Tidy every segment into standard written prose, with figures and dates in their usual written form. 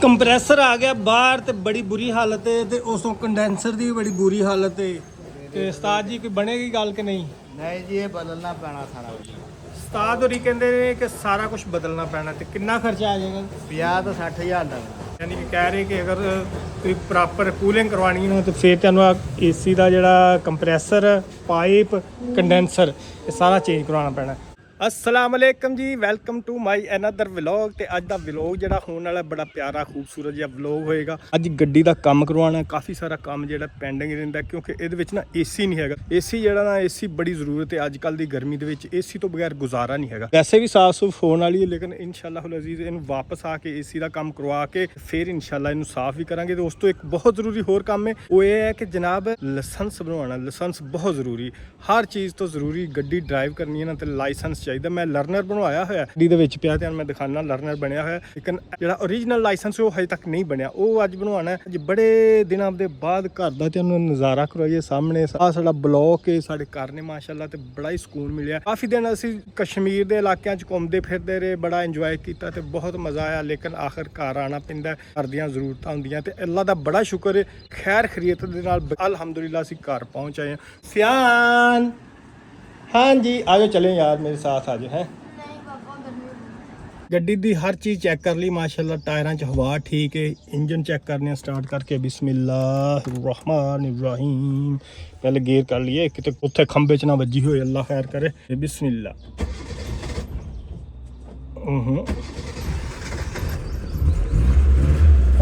Compressor ਆ ਗਿਆ ਬਾਹਰ ਤੇ ਬੜੀ ਬੁਰੀ ਹਾਲਤ ਹੈ ਤੇ ਉਸੋਂ ਕੰਡੈਂਸਰ ਦੀ ਵੀ ਬੜੀ ਬੁਰੀ ਹਾਲਤ ਹੈ। ਤੇ ਉਸਤਾਦ ਜੀ ਕੋਈ ਬਣੇਗੀ ਗੱਲ ਕਿ ਨਹੀਂ? ਨਹੀਂ ਜੀ, ਇਹ ਬਦਲਣਾ ਪੈਣਾ ਸਾਰਾ। ਉਸਤਾਦ ਹੋਰੀ ਕਹਿੰਦੇ ਨੇ ਕਿ ਸਾਰਾ ਕੁਝ ਬਦਲਣਾ ਪੈਣਾ ਤੇ ਕਿੰਨਾ ਖਰਚਾ ਆ ਜਾਏਗਾ? 50 ਤੋਂ 60,000 ਦਾ। ਯਾਨੀ ਕਿ ਕਹਿ ਰਹੇ ਕਿ ਅਗਰ ਕੋਈ ਪ੍ਰੋਪਰ ਕੂਲਿੰਗ ਕਰਵਾਉਣੀ ਹੈ ਤੇ ਫਿਰ ਤੁਹਾਨੂੰ ਏਸੀ ਦਾ ਜਿਹੜਾ ਕੰਪਰੈਸਰ, ਪਾਈਪ, ਕੰਡੈਂਸਰ ਇਹ ਸਾਰਾ ਚੇਂਜ ਕਰਵਾਉਣਾ ਪੈਣਾ। अस्सलाम वालेकुम जी, welcome to my another vlog. ਤੇ ਅੱਜ ਦਾ ਵਲੌਗ ਜਿਹੜਾ ਹੋਣ ਵਾਲਾ ਬੜਾ ਪਿਆਰਾ ਖੂਬਸੂਰਤ ਜਿਹਾ ਵਲੌਗ ਹੋਏਗਾ। ਅੱਜ ਗੱਡੀ ਦਾ ਕੰਮ ਕਰਵਾਉਣਾ, ਕਾਫੀ ਸਾਰਾ ਕੰਮ ਜਿਹੜਾ ਪੈਂਡਿੰਗ ਰਹਿੰਦਾ ਕਿਉਂਕਿ ਇਹਦੇ ਵਿੱਚ ਨਾ ਏਸੀ ਨਹੀਂ ਹੈਗਾ। ਏਸੀ ਜਿਹੜਾ ਨਾ ਏਸੀ ਬੜੀ ਜ਼ਰੂਰਤ ਹੈ ਅੱਜ ਕੱਲ ਦੀ ਗਰਮੀ ਦੇ ਵਿੱਚ, ਏਸੀ ਤੋਂ ਬਗੈਰ ਗੁਜ਼ਾਰਾ ਨਹੀਂ ਹੈਗਾ। ਵੈਸੇ ਵੀ ਸਾਫ ਸੁਫ ਹੋਣ ਵਾਲੀ ਹੈ ਲੇਕਿਨ ਇਨਸ਼ਾਅੱਲਾ ਅਜ਼ੀਜ਼ ਇਹਨੂੰ ਵਾਪਸ ਆ ਕੇ ਏਸੀ ਦਾ ਕੰਮ ਕਰਵਾ ਕੇ ਫਿਰ ਇਨਸ਼ਾਅੱਲਾ ਇਹਨੂੰ ਸਾਫ ਵੀ ਕਰਾਂਗੇ। ਤੇ ਉਸ ਤੋਂ ਇੱਕ ਬਹੁਤ ਜ਼ਰੂਰੀ ਹੋਰ ਕੰਮ ਹੈ, ਉਹ ਇਹ ਹੈ ਕਿ ਜਨਾਬ ਲਾਇਸੈਂਸ ਬਣਵਾਉਣਾ। ਲਾਇਸੈਂਸ ਬਹੁਤ ਜ਼ਰੂਰੀ, ਹਰ ਚੀਜ਼ ਤੋਂ ਜ਼ਰੂਰੀ। ਗੱਡੀ ਡਰਾਈਵ ਕਰਨੀ ਹੈ ਨਾ ਤੇ ਲਾਇਸੈਂਸ ਚਾਹੀਦਾ। ਮੈਂ ਲਰਨਰ ਬਣਵਾਇਆ ਹੋਇਆ, ਗੱਡੀ ਦੇ ਵਿੱਚ ਪਿਆ ਤੇ ਮੈਂ ਦਿਖਾਣਾ ਲਰਨਰ ਬਣਿਆ ਹੋਇਆ, ਲੇਕਿਨ ਜਿਹੜਾ ਓਰੀਜਨਲ ਲਾਇਸੈਂਸ ਉਹ ਹਜੇ ਤੱਕ ਨਹੀਂ ਬਣਿਆ। ਉਹ ਅੱਜ ਬਣਵਾਉਣਾ। ਅੱਜ ਬੜੇ ਦਿਨਾਂ ਦੇ ਬਾਅਦ ਘਰ ਦਾ ਤੁਹਾਨੂੰ ਨਜ਼ਾਰਾ ਕਰਵਾਈਏ। ਸਾਹਮਣੇ ਆ ਸਾਡਾ ਬਲੌਕ ਹੈ, ਸਾਡੇ ਘਰ ਨੇ ਮਾਸ਼ਾਅੱਲਾ ਤੇ ਬੜਾ ਹੀ ਸਕੂਨ ਮਿਲਿਆ। ਕਾਫੀ ਦਿਨ ਅਸੀਂ ਕਸ਼ਮੀਰ ਦੇ ਇਲਾਕਿਆਂ 'ਚ ਘੁੰਮਦੇ ਫਿਰਦੇ ਰਹੇ, ਬੜਾ ਇੰਜੋਏ ਕੀਤਾ ਤੇ ਬਹੁਤ ਮਜ਼ਾ ਆਇਆ। ਲੇਕਿਨ ਆਖਰ ਘਰ ਆਉਣਾ ਪੈਂਦਾ, ਘਰ ਦੀਆਂ ਜ਼ਰੂਰਤਾਂ ਹੁੰਦੀਆਂ ਤੇ ਅੱਲਾ ਦਾ ਬੜਾ ਸ਼ੁਕਰ ਹੈ, ਖੈਰ ਖਰੀਅਤ ਦੇ ਨਾਲ ਅਲਹਮਦੁਲਿਲਾ ਅਸੀਂ ਘਰ ਪਹੁੰਚ ਆਏ ਹਾਂ। ਫਿਆਨ हाँ जी, आज चलें यार मेरे साथ आज है। ਗੱਡੀ ਦੀ ਹਰ ਚੀਜ਼ ਚੈੱਕ ਕਰ ਲਈ ਮਾਸ਼ਾਅੱਲਾ। ਟਾਇਰਾਂ 'ਚ ਹਵਾ ਠੀਕ ਹੈ। ਇੰਜਨ ਚੈੱਕ ਕਰਨੇ ਸਟਾਰਟ ਕਰਕੇ ਬਿਸਮਿल्लाहिर्रहमानिर्रहीम। ਪਹਿਲੇ ਗੇਅਰ ਕਰ ਲਈਏ ਕਿਤੇ ਉੱਥੇ ਖੰਭੇ 'ਚ ਨਾ ਵੱਜੀ ਹੋਏ, ਅੱਲਾ ਖੈਰ ਕਰੇ। ਬਿਸਮਿल्ला।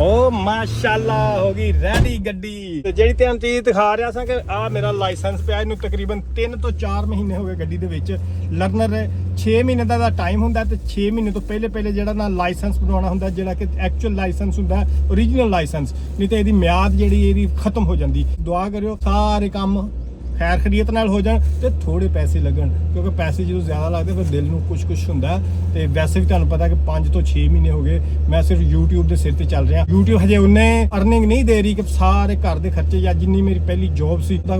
ओ माशाल्लाह हो गई रेडी गड्डी। ਤੇ ਜਿਹੜੀ ਤੁਹਾਨੂੰ ਚੀਜ਼ ਦਿਖਾ ਰਿਹਾ ਸਾਂ ਕਿ ਆ ਮੇਰਾ ਲਾਇਸੈਂਸ ਪਿਆ, ਇਹਨੂੰ ਤਕਰੀਬਨ 3 ਤੋਂ 4 ਮਹੀਨੇ ਹੋ ਗਏ ਗੱਡੀ ਦੇ ਵਿੱਚ। ਲਰਨਰ 6 ਮਹੀਨੇ ਦਾ ਟਾਈਮ ਹੁੰਦਾ ਤੇ 6 ਮਹੀਨੇ ਤੋਂ ਪਹਿਲੇ ਜਿਹੜਾ ਨਾ ਲਾਇਸੈਂਸ ਬਣਾਉਣਾ ਹੁੰਦਾ, ਜਿਹੜਾ ਕਿ ਐਕਚੁਅਲ ਲਾਇਸੈਂਸ ਹੁੰਦਾ, ਓਰੀਜਨਲ ਲਾਇਸੈਂਸ। ਨਹੀਂ ਤੇ ਇਹਦੀ ਮਿਆਦ ਜਿਹੜੀ ਇਹਦੀ ਖਤਮ ਹੋ ਜਾਂਦੀ। ਦੁਆ ਕਰਿਓ ਸਾਰੇ ਕੰਮ ਖੈਰ ਖਰੀਅਤ ਨਾਲ ਹੋ ਜਾਣ ਤੇ ਥੋੜੇ ਪੈਸੇ ਲੱਗਣ, ਕਿਉਂਕਿ ਪੈਸੇ ਜਦੋਂ ਜ਼ਿਆਦਾ ਲੱਗਦੇ ਫਿਰ ਦਿਲ ਨੂੰ ਕੁਛ ਹੁੰਦਾ। ਤੇ ਵੈਸੇ ਵੀ ਤੁਹਾਨੂੰ ਪਤਾ ਕਿ 5 ਤੋਂ 6 ਮਹੀਨੇ ਹੋ ਗਏ ਮੈਂ ਸਿਰਫ YouTube ਦੇ ਸਿਰ ਤੇ ਚੱਲ ਰਿਹਾ। YouTube ਹਜੇ ਉਹਨੇ ਅਰਨਿੰਗ ਨਹੀਂ ਦੇ ਰਹੀ ਕਿ ਸਾਰੇ ਘਰ ਦੇ ਖਰਚੇ ਜਾਂ ਜਿੰਨੀ ਮੇਰੀ ਪਹਿਲੀ ਜੌਬ ਸੀ ਤਾਂ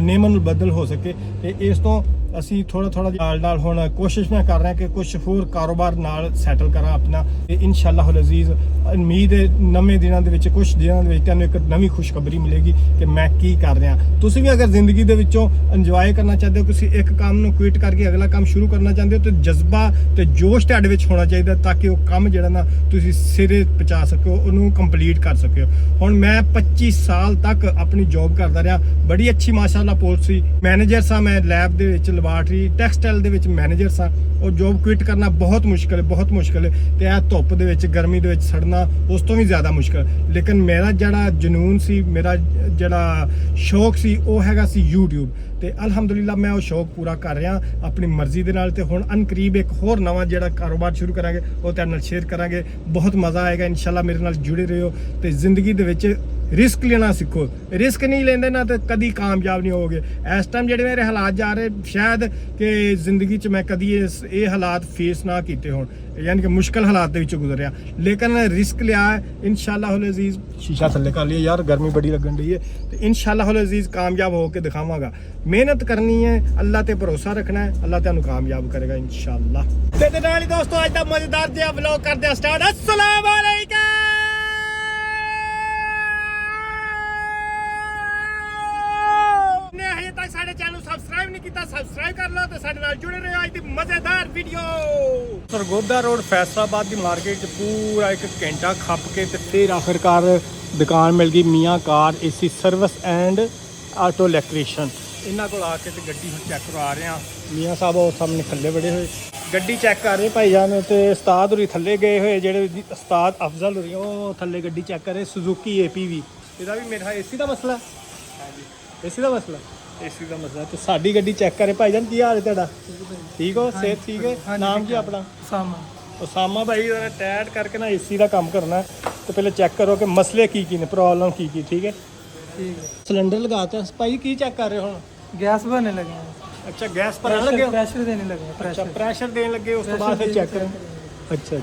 ਨੇਮਨ ਨੂੰ ਬਦਲ ਹੋ ਸਕੇ। ਤੇ ਇਸ ਤੋਂ ਅਸੀਂ ਥੋੜਾ ਨਾਲ ਹੁਣ ਕੋਸ਼ਿਸ਼ ਮੈਂ ਕਰ ਰਿਹਾ ਕਿ ਕੁਝ ਹੋਰ ਕਾਰੋਬਾਰ ਨਾਲ ਸੈਟਲ ਕਰਾਂ ਆਪਣਾ। ਤੇ ਇਨਸ਼ਾਅੱਲਾ ਅਜ਼ੀਜ਼ ਉਮੀਦ ਹੈ ਨਵੇਂ ਦਿਨਾਂ ਦੇ ਵਿੱਚ, ਕੁਝ ਦਿਨਾਂ ਦੇ ਵਿੱਚ ਤੁਹਾਨੂੰ ਇੱਕ ਨਵੀਂ ਖੁਸ਼ਖਬਰੀ ਮਿਲੇਗੀ ਕਿ ਮੈਂ ਕੀ ਕਰ ਰਿਹਾ। ਤੁਸੀਂ ਵੀ ਅਗਰ ਜ਼ਿੰਦਗੀ ਦੇ ਵਿੱਚੋਂ ਇੰਜੋਏ ਕਰਨਾ ਚਾਹੁੰਦੇ ਹੋ, ਤੁਸੀਂ ਇੱਕ ਕੰਮ ਨੂੰ ਕੁਇਟ ਕਰਕੇ ਅਗਲਾ ਕੰਮ ਸ਼ੁਰੂ ਕਰਨਾ ਚਾਹੁੰਦੇ ਹੋ ਤੇ ਜਜ਼ਬਾ ਤੇ ਜੋਸ਼ ਤੁਹਾਡੇ ਵਿੱਚ ਹੋਣਾ ਚਾਹੀਦਾ ਤਾਂ ਕਿ ਉਹ ਕੰਮ ਜਿਹੜਾ ਨਾ ਤੁਸੀਂ ਸਿਰੇ ਪਹੁੰਚਾ ਸਕੋ, ਉਹਨੂੰ ਕੰਪਲੀਟ ਕਰ ਸਕੋ। ਹੁਣ ਮੈਂ 25 ਸਾਲ ਤੱਕ ਆਪਣੀ ਜੌਬ ਕਰਦਾ ਰਿਹਾ, ਬੜੀ ਅੱਛੀ ਮਾਸ਼ਾਅੱਲਾ ਪੋਸਟ ਸੀ। ਮੈਨੇਜਰ ਸਾਂ ਮੈਂ ਲੈਬ ਦੇ ਵਿੱਚ, ਲੈਬਾਰਟਰੀ ਟੈਕਸਟਾਈਲ ਦੇ ਵਿੱਚ ਮੈਨੇਜਰ ਸਾਂ। ਉਹ ਜੌਬ ਕੁਇਟ ਕਰਨਾ ਬਹੁਤ ਮੁਸ਼ਕਿਲ ਹੈ ਤੇ ਇਹ ਧੁੱਪ ਦੇ ਵਿੱਚ, ਗਰਮੀ ਦੇ ਵਿੱਚ ਸੜਨਾ ਉਸ ਤੋਂ ਵੀ ਜ਼ਿਆਦਾ ਮੁਸ਼ਕਿਲ। ਲੇਕਿਨ ਮੇਰਾ ਜਿਹੜਾ ਜਨੂਨ ਸੀ, ਮੇਰਾ ਜਿਹੜਾ ਸ਼ੌਕ ਸੀ ਉਹ ਹੈਗਾ ਸੀ YouTube। ਤੇ ਅਲਹਮਦੁਲਿਲਾ ਮੈਂ ਉਹ ਸ਼ੌਕ ਪੂਰਾ ਕਰ ਰਿਹਾ ਆਪਣੀ ਮਰਜ਼ੀ ਦੇ ਨਾਲ। ਤੇ ਹੁਣ ਅਨਕਰੀਬ ਇੱਕ ਹੋਰ ਨਵਾਂ ਜਿਹੜਾ ਕਾਰੋਬਾਰ ਸ਼ੁਰੂ ਕਰਾਂਗੇ ਉਹ ਤੁਹਾਡੇ ਨਾਲ ਸ਼ੇਅਰ ਕਰਾਂਗੇ। ਬਹੁਤ ਮਜ਼ਾ ਆਏਗਾ ਇਨਸ਼ਾਅੱਲਾ। ਮੇਰੇ ਨਾਲ ਜੁੜੇ ਰਹੋ ਤੇ ਜ਼ਿੰਦਗੀ ਦੇ ਵਿੱਚ ਰਿਸਕ ਲੈਣਾ ਸਿੱਖੋ। ਰਿਸਕ ਨਹੀਂ ਲੈਂਦੇ ਨਾ ਤੇ ਕਦੀ ਕਾਮਯਾਬ ਨਹੀਂ ਹੋਵੋਗੇ। ਇਸ ਟਾਈਮ ਜਿਹੜੇ ਮੇਰੇ ਹਾਲਾਤ ਜਾ ਰਹੇ, ਸ਼ਾਇਦ ਕਿ ਜ਼ਿੰਦਗੀ 'ਚ ਮੈਂ ਕਦੀ ਇਹ ਹਾਲਾਤ ਫੇਸ ਨਾ ਕੀਤੇ ਹੋਣ, ਯਾਨੀ ਕਿ ਮੁਸ਼ਕਲ ਹਾਲਾਤ ਦੇ ਵਿੱਚੋਂ ਗੁਜ਼ਰਿਆ। ਲੇਕਿਨ ਰਿਸਕ ਲਿਆ ਇਨਸ਼ਾਅੱਲਾ ਅਜ਼ੀਜ਼। ਸ਼ੀਸ਼ਾ ਥੱਲੇ ਕਰ ਲਿਆ ਯਾਰ, ਗਰਮੀ ਬੜੀ ਲੱਗਣ ਡਈ ਹੈ। ਤੇ ਇਨਸ਼ਾਅੱਲਾ ਅਜ਼ੀਜ਼ ਕਾਮਯਾਬ ਹੋ ਕੇ ਦਿਖਾਵਾਂਗਾ। ਮਿਹਨਤ ਕਰਨੀ ਹੈ, ਅੱਲਾ ਤੇ ਭਰੋਸਾ ਰੱਖਣਾ ਹੈ, ਅੱਲਾ ਤੁਹਾਨੂੰ ਕਾਮਯਾਬ ਕਰੇਗਾ ਇਨਸ਼ਾਅੱਲਾ। ਤੇ ਨਾਲ ਹੀ ਦੋਸਤੋ ਅੱਜ ਦਾ ਮਜ਼ੇਦਾਰ ਜਿਹਾ ਵਲੌਗ ਕਰਦੇ ਆ ਸਟਾਰਟ। अस्सलाम वालेकुम। ਹਜੇ ਤੱਕ ਸਾਡੇ ਚੈਨਲ ਨੂੰ ਸਬਸਕ੍ਰਾਈਬ ਨਹੀਂ ਕੀਤਾ, ਸਬਸਕ੍ਰਾਈਬ ਕਰ ਲਓ ਤੇ ਸਾਡੇ ਨਾਲ ਜੁੜੇ ਰਹੋ। ਅੱਜ ਦੀ ਮਜ਼ੇਦਾਰ ਵੀਡੀਓ। ਸਰਗੋਦਾ ਰੋਡ ਫੈਸਲਾਬਾਦ ਦੀ ਮਾਰਕੀਟ 'ਚ ਪੂਰਾ 1 ਘੰਟਾ ਖੱਪ ਕੇ ਤੇ ਫਿਰ ਆਖਿਰਕਾਰ ਦੁਕਾਨ ਮਿਲ ਗਈ, Mian car AC service and auto electrician. ਇਹਨਾਂ ਕੋਲ ਆ ਕੇ ਤੇ ਗੱਡੀ ਚੈੱਕ ਕਰਵਾ ਰਹੇ ਆ। ਮੀਆਂ ਸਾਹਿਬ ਉਹ ਸਾਹਮਣੇ ਥੱਲੇ ਬੜੇ ਹੋਏ ਗੱਡੀ ਚੈੱਕ ਕਰ ਰਹੇ ਭਾਈ ਜਾਨ। ਤੇ ਉਸਤਾਦ ਹੋਰੀ ਥੱਲੇ ਗਏ ਹੋਏ, ਜਿਹੜੇ ਉਸਤਾਦ ਅਫਜ਼ਲ ਹੋਰੀ ਉਹ ਥੱਲੇ ਗੱਡੀ ਚੈੱਕ ਕਰ ਰਹੇ। Suzuki APV। ਇਹਦਾ ਵੀ ਮੇਰਾ ਏਸੀ ਦਾ ਮਸਲਾ। ਏਸੀ ਦਾ ਮਸਲਾ ਤੇ ਸਾਡੀ ਗੱਡੀ ਚੈੱਕ ਕਰੇ ਭਾਈ ਜਾਨ। ਕੀ ਹਾਲ ਹੈ ਤੁਹਾਡਾ? ਠੀਕ ਹੋ? ਸਿਹਤ ਠੀਕ ਹੈ? ਨਾਮ ਕੀ ਆਪਣਾ? ਉਸਾਮਾ ਭਾਈ। ਟੈਟ ਕਰਕੇ ਨਾ ਏਸੀ ਦਾ ਕੰਮ ਕਰਨਾ ਤੇ ਪਹਿਲੇ ਚੈੱਕ ਕਰੋ ਕਿ ਮਸਲੇ ਕੀ ਨੇ, ਪ੍ਰੋਬਲਮ ਕੀ। ਠੀਕ ਹੈ। ਸਿਲੰਡਰ ਲਗਾਤਾ ਭਾਈ, ਕੀ ਚੈੱਕ ਕਰ ਰਹੇ ਹੋ? ਹੁਣ गैस भरने लगे हैं। अच्छा, गैस भरने लगे, प्रेशर देने लगे। प्रेशर देने लगे, उस तो बाद फिर चेक करें। अच्छा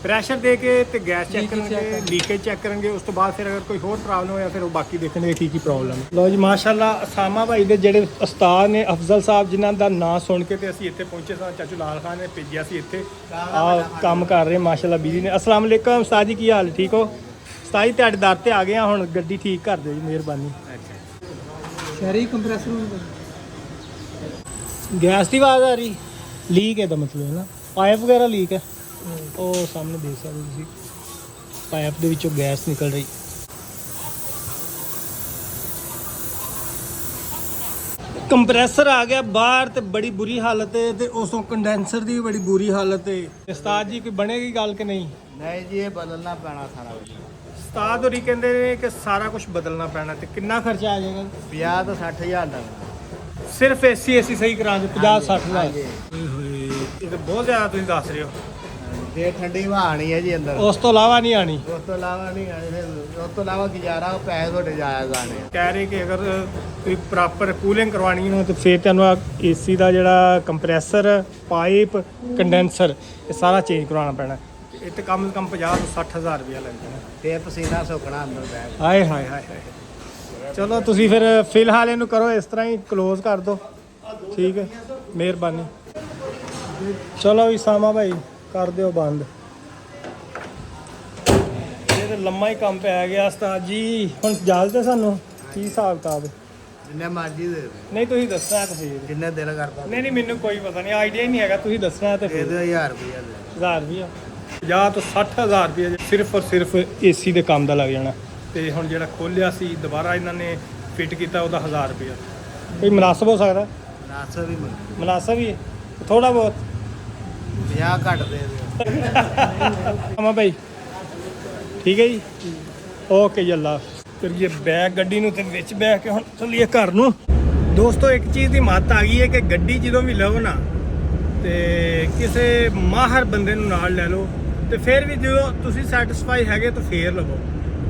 ਪ੍ਰੈਸ਼ਰ ਦੇ ਕੇ ਤੇ ਗੈਸ ਚੈੱਕ ਕਰਨਗੇ, ਲੀਕੇਜ ਚੈੱਕ ਕਰਨਗੇ। ਉਸ ਤੋਂ ਬਾਅਦ ਫਿਰ ਅਗਰ ਕੋਈ ਹੋਰ ਪ੍ਰੋਬਲਮ ਹੋਇਆ ਫਿਰ ਉਹ ਬਾਕੀ ਦੇਖਣਗੇ ਕੀ ਪ੍ਰੋਬਲਮ ਹੈ। ਲਓ ਜੀ ਮਾਸ਼ਾਅੱਲਾ ਅਸਾਮਾ ਭਾਈ ਦੇ ਜਿਹੜੇ ਉਸਤਾਦ ਨੇ ਅਫਜ਼ਲ ਸਾਹਿਬ, ਜਿਨ੍ਹਾਂ ਦਾ ਨਾਂ ਸੁਣ ਕੇ ਤੇ ਅਸੀਂ ਇੱਥੇ ਪਹੁੰਚੇ ਸਾਂ। ਚਾਚੂ ਲਾਲ ਖਾਨ ਨੇ ਭੇਜਿਆ ਸੀ ਇੱਥੇ, ਆ ਕੰਮ ਕਰ ਰਹੇ ਮਾਸ਼ਾਅੱਲਾ ਬਿਜ਼ੀ ਨੇ। ਅਸਲਾਮ ਵਾਲੇਕਮ ਉਸਤਾਦ ਜੀ, ਕੀ ਹਾਲ ਠੀਕ ਹੋ? ਉਸਤਾਦ ਜੀ ਤੁਹਾਡੇ ਦਰ ਤੇ ਆ ਗਏ ਆ, ਹੁਣ ਗੱਡੀ ਠੀਕ ਕਰ ਦਿਓ ਜੀ ਮਿਹਰਬਾਨੀ। ਸ਼ਹਿਰੀ ਕੰਪਰੈਸਰ ਗੈਸ ਦੀ ਆਵਾਜ਼ ਆ ਰਹੀ, ਲੀਕ ਹੈ ਦਾ ਮਤਲਬ ਹੈ ਨਾ, ਪਾਈਪ ਵਗੈਰਾ ਲੀਕ ਹੈ। ਉਹ ਸਾਹਮਣੇ ਦੇਖ ਸਕਦੇ ਤੁਸੀਂ, ਪਾਈਪ ਦੇ ਵਿੱਚੋਂ ਗੈਸ ਨਿਕਲ ਰਹੀ। ਕੰਪਰੈਸਰ ਆ ਗਿਆ ਬਾਹਰ ਤੇ ਬੜੀ ਬੁਰੀ ਹਾਲਤ ਹੈ, ਤੇ ਉਸੋਂ ਕੰਡੈਂਸਰ ਦੀ ਵੀ ਬੜੀ ਬੁਰੀ ਹਾਲਤ ਹੈ। ਉਸਤਾਦ ਜੀ ਕੋਈ ਬਣੇਗੀ ਗੱਲ ਕਿ ਨਹੀਂ? ਨਹੀਂ ਜੀ, ਇਹ ਬਦਲਣਾ ਪੈਣਾ ਸਾਰਾ ਕੁਝ। ਉਸਤਾਦ ਹੋਰੀ ਕਹਿੰਦੇ ਨੇ ਕਿ ਸਾਰਾ ਕੁਝ ਬਦਲਣਾ ਪੈਣਾ, ਤੇ ਕਿੰਨਾ ਖਰਚਾ ਆ ਜਾਏਗਾ? 50 ਤੋਂ 60,000 ਦਾ ਸਿਰਫ ਏਸੀ ਸਹੀ ਕਰਾ ਦੇ 50-60 ਹਾਂਜੀ। ਹਜ਼ਾਰ। ਓਏ ਹੋਏ, ਇਹ ਤਾਂ ਬਹੁਤ ਜ਼ਿਆਦਾ ਤੁਸੀਂ ਦੱਸ ਰਹੇ ਹੋ। ਤੇ ਠੰਡੀ ਹਵਾ ਆਣੀ ਹੈ ਜੀ ਅੰਦਰ, ਉਸ ਤੋਂ ਇਲਾਵਾ ਨਹੀਂ ਆਣੀ। ਉਸ ਤੋਂ ਇਲਾਵਾ ਨਹੀਂ ਆਏ, ਫਿਰ ਉਸ ਤੋਂ ਇਲਾਵਾ ਗੁਜ਼ਾਰਾ ਉਹ ਪੈਸੇ ਤੁਹਾਡੇ ਜਾਇਆ ਜਾਣੇ ਆ। ਕਹਿ ਰਹੇ ਕਿ ਅਗਰ ਤੁਸੀਂ ਪ੍ਰੋਪਰ ਕੂਲਿੰਗ ਕਰਵਾਉਣੀ ਹੋ ਤੇ ਫਿਰ ਤੁਹਾਨੂੰ ਏਸੀ ਦਾ ਜਿਹੜਾ ਕੰਪਰੈਸਰ, ਪਾਈਪ, ਕੰਡੈਂਸਰ ਇਹ ਸਾਰਾ ਚੇਂਜ ਕਰਵਾਉਣਾ ਪੈਣਾ। ਇਹ ਤੇ ਕਮ ਸੇ ਕਮ 50 ਤੋਂ 60 ਹਜ਼ਾਰ ਰੁਪਇਆ ਲੱਗ ਜਾਣਾ। ਤੇ ਪਸੀਨਾ ਸੁੱਕਣਾ ਅੰਦਰ ਬੈਠ। ਹਾਏ ਹਾਏ ਹਾਏ ਹਾਏ। ਚਲੋ ਤੁਸੀਂ ਫਿਰ ਫਿਲਹਾਲ ਇਹਨੂੰ ਕਰੋ ਇਸ ਤਰ੍ਹਾਂ ਹੀ ਕਲੋਜ਼ ਕਰ ਦਿਓ, ਠੀਕ ਹੈ, ਮਿਹਰਬਾਨੀ। ਚਲੋ ਵੀ ਸਾਮਾ ਭਾਈ ਕਰ ਦਿਓ ਬੰਦ। ਇਹ ਤਾਂ ਲੰਮਾ ਹੀ ਕੰਮ ਪੈ ਗਿਆ ਉਸਤਾਦ ਜੀ। ਹੁਣ ਇਜਾਜ਼ਤ ਹੈ ਸਾਨੂੰ? ਕੀ ਹਿਸਾਬ ਕਿਤਾਬ? ਜਿੰਨੇ ਮਰਜ਼ੀ ਦੇ ਦੇ, ਨਹੀਂ ਤੁਸੀਂ ਦੱਸਣਾ ਤਾਂ ਫਿਰ। ਜਿੰਨੇ ਦਿਲ ਕਰਦਾ ਨਹੀਂ ਮੈਨੂੰ ਕੋਈ ਪਤਾ ਨਹੀਂ, ਆਈਡੀਆ ਹੀ ਨਹੀਂ ਹੈਗਾ, ਤੁਸੀਂ ਦੱਸਣਾ ਤੇ ਦੇ ਫਿਰ। ਦਿਓ 1000 ਰੁਪਇਆ ਲੈ। 1000 ਰੁਪਇਆ 50 ਤੋਂ 60 ਹਜ਼ਾਰ ਰੁਪਇਆ ਸਿਰਫ ਔਰ ਸਿਰਫ ਏਸੀ ਦੇ ਕੰਮ ਦਾ ਲੱਗ ਜਾਣਾ। ਤੇ ਹੁਣ ਜਿਹੜਾ ਖੋਲਿਆ ਸੀ ਦੁਬਾਰਾ ਇਹਨਾਂ ਨੇ ਫਿੱਟ ਕੀਤਾ, ਉਹਦਾ 1000 ਰੁਪਇਆ। ਕੋਈ ਮੁਨਾਸਬ ਹੋ ਸਕਦਾ? ਨਾਸਾ ਵੀ ਮੰਗ ਮੁਨਾਸਬ ਹੀ ਹੈ ਥੋੜਾ ਬਹੁਤ। 50 ਘੱਟ ਦੇ ਦਿਓ। ਆਮਾ ਭਾਈ ਠੀਕ ਹੈ ਜੀ, ਓਕੇ ਜੀ, ਅੱਲਾ ਕਰੀਏ ਬੈਗ ਗੱਡੀ ਨੂੰ ਤੇ ਵਿੱਚ ਬਹਿ ਕੇ ਹੁਣ ਚੱਲੀਏ ਘਰ ਨੂੰ। ਦੋਸਤੋ ਇੱਕ ਚੀਜ਼ ਦੀ ਮੱਤ ਆ ਗਈ ਹੈ ਕਿ ਗੱਡੀ ਜਦੋਂ ਵੀ ਲਓ ਨਾ ਤੇ ਕਿਸੇ ਮਾਹਰ ਬੰਦੇ ਨੂੰ ਨਾਲ ਲੈ ਲਓ, ਤੇ ਫਿਰ ਵੀ ਜਦੋਂ ਤੁਸੀਂ ਸੈਟੀਸਫਾਈ ਹੈਗੇ ਤਾਂ ਫੇਰ ਲਵੋ।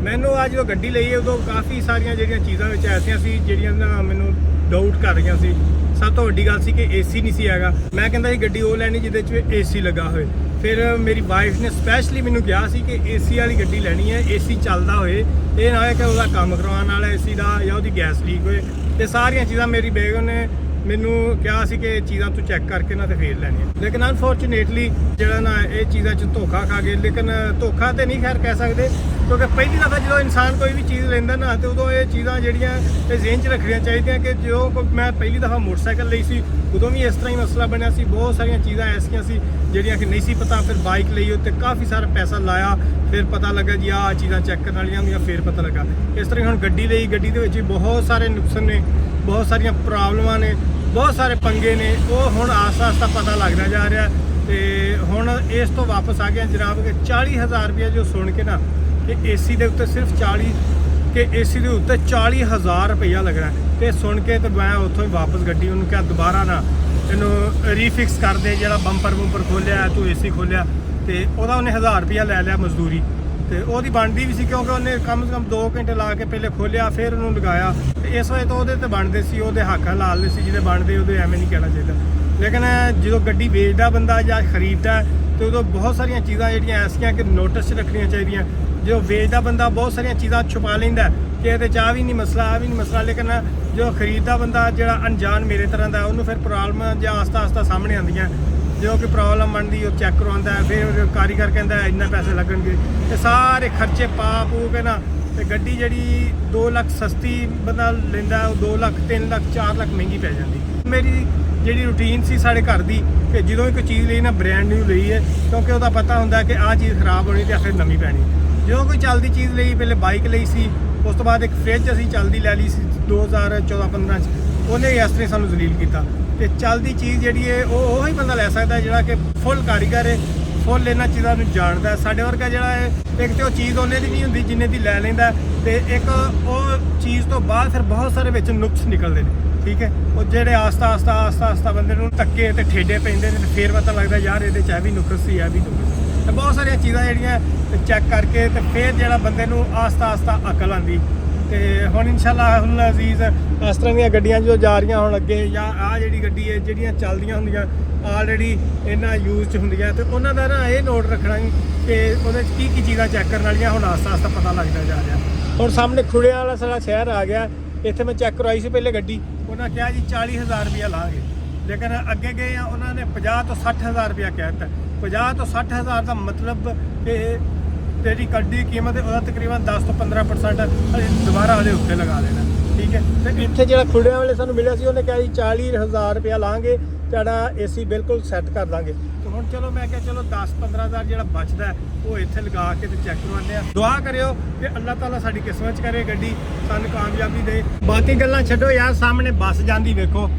ਮੈਨੂੰ ਅੱਜ ਜਦੋਂ ਗੱਡੀ ਲਈ ਹੈ ਉਦੋਂ ਕਾਫੀ ਸਾਰੀਆਂ ਜਿਹੜੀਆਂ ਚੀਜ਼ਾਂ ਵਿੱਚ ਐਸੀਆਂ ਸੀ ਜਿਹੜੀਆਂ ਨਾ ਮੈਨੂੰ ਡਾਊਟ ਕਰ ਰਹੀਆਂ ਸੀ। ਸਭ ਤੋਂ ਵੱਡੀ ਗੱਲ ਸੀ ਕਿ ਏਸੀ ਨਹੀਂ ਸੀ ਹੈਗਾ। ਮੈਂ ਕਹਿੰਦਾ ਸੀ ਗੱਡੀ ਉਹ ਲੈਣੀ ਜਿਹਦੇ 'ਚ ਏਸੀ ਲੱਗਾ ਹੋਵੇ। ਫਿਰ ਮੇਰੀ ਵਾਈਫ ਨੇ ਸਪੈਸ਼ਲੀ ਮੈਨੂੰ ਕਿਹਾ ਸੀ ਕਿ ਏਸੀ ਵਾਲੀ ਗੱਡੀ ਲੈਣੀ ਹੈ, ਏਸੀ ਚੱਲਦਾ ਹੋਏ, ਇਹ ਨਾ ਹੋਏ ਕਿ ਉਹਦਾ ਕੰਮ ਕਰਵਾਉਣ ਵਾਲਾ ਏਸੀ ਦਾ ਜਾਂ ਉਹਦੀ ਗੈਸ ਲੀਕ ਹੋਏ। ਇਹ ਸਾਰੀਆਂ ਚੀਜ਼ਾਂ ਮੇਰੀ ਬੇਗਮ ਨੇ ਮੈਨੂੰ ਕਿਹਾ ਸੀ ਕਿ ਇਹ ਚੀਜ਼ਾਂ ਤੂੰ ਚੈੱਕ ਕਰਕੇ ਨਾ ਤੇ ਫੇਰ ਲੈਣੀਆਂ। ਲੇਕਿਨ ਅਨਫੋਰਚੂਨੇਟਲੀ ਜਿਹੜਾ ਨਾ ਇਹ ਚੀਜ਼ਾਂ 'ਚ ਧੋਖਾ ਖਾ ਗਏ। ਲੇਕਿਨ ਧੋਖਾ ਤੇ ਨਹੀਂ ਖੈਰ ਕਹਿ ਸਕਦੇ, ਕਿਉਂਕਿ ਪਹਿਲੀ ਦਫਾ ਜਦੋਂ ਇਨਸਾਨ ਕੋਈ ਵੀ ਚੀਜ਼ ਲੈਂਦਾ ਨਾ ਤੇ ਉਦੋਂ ਇਹ ਚੀਜ਼ਾਂ ਜਿਹੜੀਆਂ ਇਹ ਜ਼ਿਹਨ 'ਚ ਰੱਖਣੀਆਂ ਚਾਹੀਦੀਆਂ ਕਿ ਜਦੋਂ ਮੈਂ ਪਹਿਲੀ ਦਫਾ ਮੋਟਰਸਾਈਕਲ ਲਈ ਸੀ ਉਦੋਂ ਵੀ ਇਸ ਤਰ੍ਹਾਂ ਹੀ ਮਸਲਾ ਬਣਿਆ ਸੀ। ਬਹੁਤ ਸਾਰੀਆਂ ਚੀਜ਼ਾਂ ਐਸੀਆਂ ਸੀ ਜਿਹੜੀਆਂ ਕਿ ਨਹੀਂ ਸੀ ਪਤਾ। ਫਿਰ ਬਾਈਕ ਲਈ ਉੱਤੇ ਕਾਫੀ ਸਾਰਾ ਪੈਸਾ ਲਾਇਆ, ਫਿਰ ਪਤਾ ਲੱਗਾ ਜੀ ਆਹ ਚੀਜ਼ਾਂ ਚੈੱਕ ਕਰਨ ਵਾਲੀਆਂ ਹੁੰਦੀਆਂ, ਫਿਰ ਪਤਾ ਲੱਗਾ। ਇਸ ਤਰ੍ਹਾਂ ਹੁਣ ਗੱਡੀ ਲਈ, ਗੱਡੀ ਦੇ ਵਿੱਚ ਵੀ ਬਹੁਤ ਸਾਰੇ ਨੁਕਸਾਨ ਨੇ, ਬਹੁਤ ਸਾਰੀਆਂ ਪ੍ਰੋਬਲਮਾਂ ਨੇ, ਬਹੁਤ ਸਾਰੇ ਪੰਗੇ ਨੇ। ਉਹ ਹੁਣ ਆਸਤਾ ਆਸਤਾ ਪਤਾ ਲੱਗਦਾ ਜਾ ਰਿਹਾ। ਤੇ ਹੁਣ ਇਸ ਤੋਂ ਵਾਪਸ ਆ ਗਿਆ ਜਨਾਬ ਕਿ 40,000 ਰੁਪਇਆ ਜੋ ਸੁਣ ਕੇ ਨਾ ਕਿ ਏਸੀ ਦੇ ਉੱਤੇ ਸਿਰਫ 40,000 ਰੁਪਇਆ ਲੱਗਣਾ, ਤੇ ਸੁਣ ਕੇ ਤੇ ਮੈਂ ਉੱਥੋਂ ਹੀ ਵਾਪਸ ਗੱਡੀ ਉਹਨੂੰ ਕਿਹਾ ਦੁਬਾਰਾ ਨਾ ਇਹਨੂੰ ਰੀਫਿਕਸ ਕਰ ਦੇ, ਜਿਹੜਾ ਬੰਪਰ ਖੋਲਿਆ ਤੂੰ ਏਸੀ ਖੋਲਿਆ। ਤੇ ਉਹਦਾ ਉਹਨੇ 1000 ਰੁਪਇਆ ਲੈ ਲਿਆ ਮਜ਼ਦੂਰੀ, ਤੇ ਉਹਦੀ ਬਣਦੀ ਵੀ ਸੀ ਕਿਉਂਕਿ ਉਹਨੇ ਕਮ ਸੇ ਕਮ 2 ਘੰਟੇ ਲਾ ਕੇ ਪਹਿਲੇ ਖੋਲਿਆ ਫਿਰ ਉਹਨੂੰ ਲਗਾਇਆ। ਤੇ ਇਸ ਵਜ੍ਹਾ ਤੋਂ ਉਹਦੇ ਤੇ ਬਣਦੇ ਸੀ, ਉਹਦੇ ਹੱਕ ਹਲਾਲ ਸੀ ਜਿਹਦੇ ਬਣਦੇ, ਉਹਦੇ ਐਵੇਂ ਨਹੀਂ ਕਹਿਣਾ ਚਾਹੀਦਾ। ਲੇਕਿਨ ਜਦੋਂ ਗੱਡੀ ਵੇਚਦਾ ਬੰਦਾ ਜਾਂ ਖਰੀਦਦਾ ਤੇ ਉਦੋਂ ਬਹੁਤ ਸਾਰੀਆਂ ਚੀਜ਼ਾਂ ਜਿਹੜੀਆਂ ਐਸੀਆਂ ਕਿ ਨੋਟਿਸ 'ਚ ਰੱਖਣੀਆਂ ਚਾਹੀਦੀਆਂ। ਜੋ ਵੇਚਦਾ ਬੰਦਾ ਬਹੁਤ ਸਾਰੀਆਂ ਚੀਜ਼ਾਂ ਛੁਪਾ ਲੈਂਦਾ ਕਿ ਇਹਦੇ 'ਚ ਆਹ ਵੀ ਨਹੀਂ ਮਸਲਾ, ਆਹ ਵੀ ਨਹੀਂ ਮਸਲਾ। ਲੇਕਿਨ ਜੋ ਖਰੀਦਦਾ ਬੰਦਾ ਜਿਹੜਾ ਅਣਜਾਣ ਮੇਰੇ ਤਰ੍ਹਾਂ ਦਾ, ਉਹਨੂੰ ਫਿਰ ਪ੍ਰੋਬਲਮ ਜਾਂ ਆਸਤਾ ਸਾਹਮਣੇ ਆਉਂਦੀਆਂ। ਜੋ ਕਿ ਪ੍ਰੋਬਲਮ ਬਣਦੀ ਉਹ ਚੈੱਕ ਕਰਵਾਉਂਦਾ, ਫਿਰ ਕਾਰੀਗਰ ਕਹਿੰਦਾ ਇੰਨੇ ਪੈਸੇ ਲੱਗਣਗੇ, ਤੇ ਸਾਰੇ ਖਰਚੇ ਪਾ ਪੂ ਕੇ ਨਾ ਤੇ ਗੱਡੀ ਜਿਹੜੀ 2 ਲੱਖ ਸਸਤੀ ਬੰਦਾ ਲੈਂਦਾ ਉਹ 2 ਲੱਖ 3 ਲੱਖ 4 ਲੱਖ ਮਹਿੰਗੀ ਪੈ ਜਾਂਦੀ। ਮੇਰੀ ਜਿਹੜੀ ਰੂਟੀਨ ਸੀ ਸਾਡੇ ਘਰ ਦੀ ਕਿ ਜਦੋਂ ਵੀ ਕੋਈ ਚੀਜ਼ ਲਈ ਨਾ ਬ੍ਰਾਂਡ ਨਿਊ ਲਈ ਹੈ, ਕਿਉਂਕਿ ਉਹਦਾ ਪਤਾ ਹੁੰਦਾ ਕਿ ਆਹ ਚੀਜ਼ ਖਰਾਬ ਹੋਣੀ ਤੇ ਫਿਰ ਨਵੀਂ ਪੈਣੀ। ਜਦੋਂ ਕੋਈ ਚੱਲਦੀ ਚੀਜ਼ ਲਈ, ਪਹਿਲੇ ਬਾਈਕ ਲਈ ਸੀ, ਉਸ ਤੋਂ ਬਾਅਦ ਇੱਕ ਫ੍ਰਿਜ ਅਸੀਂ ਚੱਲਦੀ ਲੈ ਲਈ ਸੀ 2014-15 'ਚ, ਉਹਨੇ ਇਸ ਤਰ੍ਹਾਂ ਸਾਨੂੰ ਜ਼ਲੀਲ ਕੀਤਾ। ਤੇ ਚੱਲਦੀ ਚੀਜ਼ ਜਿਹੜੀ ਹੈ ਉਹ ਹੀ ਬੰਦਾ ਲੈ ਸਕਦਾ ਜਿਹੜਾ ਕਿ ਫੁੱਲ ਕਾਰੀਗਰ ਹੈ, ਫੁੱਲ ਇਹਨਾਂ ਚੀਜ਼ਾਂ ਨੂੰ ਜਾਣਦਾ। ਸਾਡੇ ਵਰਗਾ ਜਿਹੜਾ ਹੈ ਇੱਕ ਤੇ ਉਹ ਚੀਜ਼ ਉਹਨੇ ਦੀ ਨਹੀਂ ਹੁੰਦੀ ਜਿੰਨੇ ਦੀ ਲੈ ਲੈਂਦਾ, ਤੇ ਇੱਕ ਉਹ ਚੀਜ਼ ਤੋਂ ਬਾਅਦ ਫਿਰ ਬਹੁਤ ਸਾਰੇ ਵਿੱਚ ਨੁਕਸ ਨਿਕਲਦੇ ਨੇ। ਠੀਕ ਹੈ, ਉਹ ਜਿਹੜੇ ਆਸਤਾ ਬੰਦੇ ਨੂੰ ਧੱਕੇ ਤੇ ਠੇਡੇ ਪੈਂਦੇ ਨੇ, ਤੇ ਫਿਰ ਪਤਾ ਲੱਗਦਾ ਯਾਰ ਇਹਦੇ 'ਚ ਇਹ ਵੀ ਨੁਕਸ ਸੀ, ਇਹ ਵੀ ਨੁਕਸ। ਤੇ ਬਹੁਤ ਸਾਰੀਆਂ ਚੀਜ਼ਾਂ ਜਿਹੜੀਆਂ ਚੈੱਕ ਕਰਕੇ ਤੇ ਫਿਰ ਜਿਹੜਾ ਬੰਦੇ ਨੂੰ ਆਸਤਾ ਅਕਲ ਆਉਂਦੀ। ਤੇ ਹੁਣ ਇਨਸ਼ਾਅੱਲਾਹੁਲ ਅਜ਼ੀਜ਼ ਇਸ ਤਰ੍ਹਾਂ ਦੀਆਂ ਗੱਡੀਆਂ ਜੋ ਜਾ ਰਹੀਆਂ ਹੁਣ ਅੱਗੇ, ਜਾਂ ਆਹ ਜਿਹੜੀ ਗੱਡੀ ਹੈ ਜਿਹੜੀਆਂ ਚੱਲਦੀਆਂ ਹੁੰਦੀਆਂ ਆਲਰੇਡੀ ਇਹਨਾਂ ਯੂਜ਼ 'ਚ ਹੁੰਦੀਆਂ, ਤੇ ਉਹਨਾਂ ਦਾ ਨਾ ਇਹ ਨੋਟ ਰੱਖਣਾ ਕਿ ਉਹਦੇ 'ਚ ਕੀ ਕੀ ਚੀਜ਼ਾਂ ਚੈੱਕ ਕਰਨ ਵਾਲੀਆਂ ਹੁਣ ਆਸਤਾ ਆਸਤਾ ਪਤਾ ਲੱਗਦਾ ਜਾ ਰਿਹਾ। ਹੁਣ ਸਾਹਮਣੇ ਖੁੜਿਆਂ ਵਾਲਾ ਸਾਡਾ ਸ਼ਹਿਰ ਆ ਗਿਆ। ਇੱਥੇ ਮੈਂ ਚੈੱਕ ਕਰਵਾਈ ਸੀ ਪਹਿਲੇ ਗੱਡੀ, ਉਹਨਾਂ ਕਿਹਾ ਜੀ 40,000 ਰੁਪਇਆ ਲਾਂਗੇ, ਲੇਕਿਨ ਅੱਗੇ ਗਏ ਆ ਉਹਨਾਂ ਨੇ 50 ਤੋਂ 60,000 ਰੁਪਇਆ ਕਹਿ ਦਿੱਤਾ। 50 ਤੋਂ 60,000 ਦਾ ਮਤਲਬ ਕਿ ਤੇਰੀ ਗੱਡੀ ਦੀ ਕੀਮਤ ਉਹਦਾ ਤਕਰੀਬਨ 10 ਤੋਂ 15% ਦੁਬਾਰਾ ਉਹਦੇ ਉੱਤੇ ਲਗਾ ਦੇਣਾ, ਠੀਕ ਹੈ। ਤੇ ਇੱਥੇ ਜਿਹੜਾ ਖੁੜਿਆਂ ਵਾਲੇ ਸਾਨੂੰ ਮਿਲਿਆ ਸੀ ਉਹਨੇ ਕਿਹਾ ਜੀ 40,000 ਰੁਪਇਆ ਲਾਂਗੇ, ਤੁਹਾਡਾ ਏਸੀ ਬਿਲਕੁਲ ਸੈੱਟ ਕਰ ਦਾਂਗੇ। ਤੇ ਹੁਣ ਚਲੋ ਮੈਂ ਕਿਹਾ ਚਲੋ 10-15,000 ਜਿਹੜਾ ਬਚਦਾ ਉਹ ਇੱਥੇ ਲਗਾ ਕੇ ਤੇ ਚੈੱਕ ਕਰਵਾਉਂਦੇ ਆ। ਦੁਆ ਕਰਿਓ ਕਿ ਅੱਲਾਹ ਤਾਲਾ ਸਾਡੀ ਕਿਸਮਤ 'ਚ ਕਰੇ ਗੱਡੀ ਸਾਨੂੰ ਕਾਮਯਾਬੀ ਦੇ। ਬਾਕੀ ਗੱਲਾਂ ਛੱਡੋ ਯਾਰ, ਸਾਹਮਣੇ ਬੱਸ ਜਾਂਦੀ ਵੇਖੋ,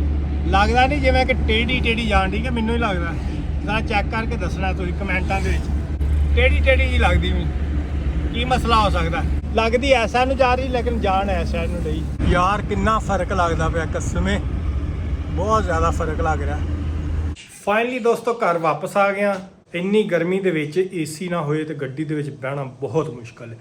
ਲੱਗਦਾ ਨਹੀਂ ਜਿਵੇਂ ਕਿ ਟੇਢੀ ਜਾਣ ਦੀ, ਕਿ ਮੈਨੂੰ ਹੀ ਲੱਗਦਾ। ਜ਼ਰਾ ਚੈੱਕ ਕਰਕੇ ਦੱਸਣਾ ਤੁਸੀਂ ਕਮੈਂਟਾਂ ਦੇ ਵਿੱਚ, ਟੇਢੀ ਜੀ ਲੱਗਦੀ ਮੈਨੂੰ, ਕੀ ਮਸਲਾ ਹੋ ਸਕਦਾ। ਲੱਗਦੀ ਐਸਾ ਨੂੰ ਜਾ ਰਹੀ ਲੇਕਿਨ ਜਾਣ ਐਸਾ ਨੂੰ ਨਹੀਂ। ਯਾਰ ਕਿੰਨਾ ਫਰਕ ਲੱਗਦਾ ਪਿਆ, ਕਸਮੇ ਬਹੁਤ ਜ਼ਿਆਦਾ ਫਰਕ ਲੱਗ ਰਿਹਾ। ਫਾਈਨਲੀ ਦੋਸਤੋ ਘਰ ਵਾਪਸ ਆ ਗਿਆ। ਇੰਨੀ ਗਰਮੀ ਦੇ ਵਿੱਚ ਏਸੀ ਨਾ ਹੋਏ ਤੇ ਗੱਡੀ ਦੇ ਵਿੱਚ ਬਹਿਣਾ ਬਹੁਤ ਮੁਸ਼ਕਲ ਹੈ,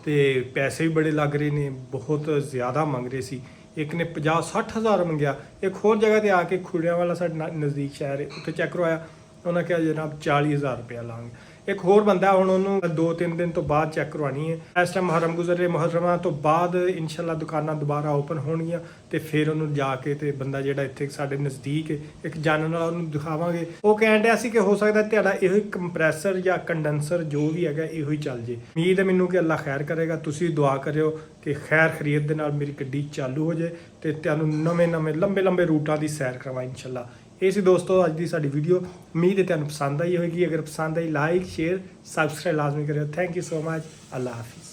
ਤੇ ਪੈਸੇ ਵੀ ਬੜੇ ਲੱਗ ਰਹੇ ਨੇ, ਬਹੁਤ ਜ਼ਿਆਦਾ ਮੰਗ ਰਹੇ ਸੀ। ਇੱਕ ਨੇ 50-60 ਹਜ਼ਾਰ ਮੰਗਿਆ। ਇੱਕ ਹੋਰ ਜਗ੍ਹਾ ਤੇ ਆ ਕੇ ਖੁੜਿਆਂ ਵਾਲਾ ਸਾਡੇ ਨਜ਼ਦੀਕ ਸ਼ਹਿਰ ਹੈ, ਉੱਥੇ ਚੈੱਕ ਕਰਵਾਇਆ, ਉਹਨਾਂ ਕਿਹਾ ਜਨਾਬ 40,000 ਰੁਪਇਆ ਲਾਂਗੇ। ਇੱਕ ਹੋਰ ਬੰਦਾ ਹੁਣ ਉਹਨੂੰ 2-3 ਦਿਨ ਤੋਂ ਬਾਅਦ ਚੈੱਕ ਕਰਵਾਉਣੀ ਹੈ। ਇਸ ਟਾਈਮ ਮੁਹਰਮ ਗੁਜ਼ਰੇ, ਮੁਹਰਮਾਂ ਤੋਂ ਬਾਅਦ ਇਨਸ਼ਾਅੱਲਾ ਦੁਕਾਨਾਂ ਦੁਬਾਰਾ ਓਪਨ ਹੋਣਗੀਆਂ ਤੇ ਫਿਰ ਉਹਨੂੰ ਜਾ ਕੇ ਤੇ ਬੰਦਾ ਜਿਹੜਾ ਇੱਥੇ ਸਾਡੇ ਨਜ਼ਦੀਕ ਹੈ ਇੱਕ ਜਾਣਨ ਵਾਲਾ, ਉਹਨੂੰ ਦਿਖਾਵਾਂਗੇ। ਉਹ ਕਹਿਣ ਡਿਆ ਸੀ ਕਿ ਹੋ ਸਕਦਾ ਤੁਹਾਡਾ ਇਹੋ ਹੀ ਕੰਪਰੈਸਰ ਜਾਂ ਕੰਡੈਂਸਰ ਜੋ ਵੀ ਹੈਗਾ ਇਹੋ ਹੀ ਚੱਲ ਜੇ। ਉਮੀਦ ਹੈ ਮੈਨੂੰ ਕਿ ਅੱਲਾ ਖੈਰ ਕਰੇਗਾ। ਤੁਸੀਂ ਦੁਆ ਕਰਿਓ ਕਿ ਖੈਰ ਖਰੀਦ ਦੇ ਨਾਲ ਮੇਰੀ ਗੱਡੀ ਚਾਲੂ ਹੋ ਜਾਏ ਤੇ ਤੁਹਾਨੂੰ ਨਵੇਂ ਲੰਬੇ ਰੂਟਾਂ ਦੀ ਸੈਰ ਕਰਵਾਏ ਇਨਸ਼ਾਅੱਲਾ। ਇਹ ਸੀ ਦੋਸਤੋ ਅੱਜ ਦੀ ਸਾਡੀ ਵੀਡੀਓ। ਉਮੀਦ ਹੈ ਤੁਹਾਨੂੰ ਪਸੰਦ ਆਈ ਹੋਵੇਗੀ। ਅਗਰ ਪਸੰਦ ਆਈ ਲਾਈਕ ਸ਼ੇਅਰ ਸਬਸਕ੍ਰਾਈਬ ਲਾਜ਼ਮੀ ਕਰਿਓ। Thank you so much. Allah Hafiz.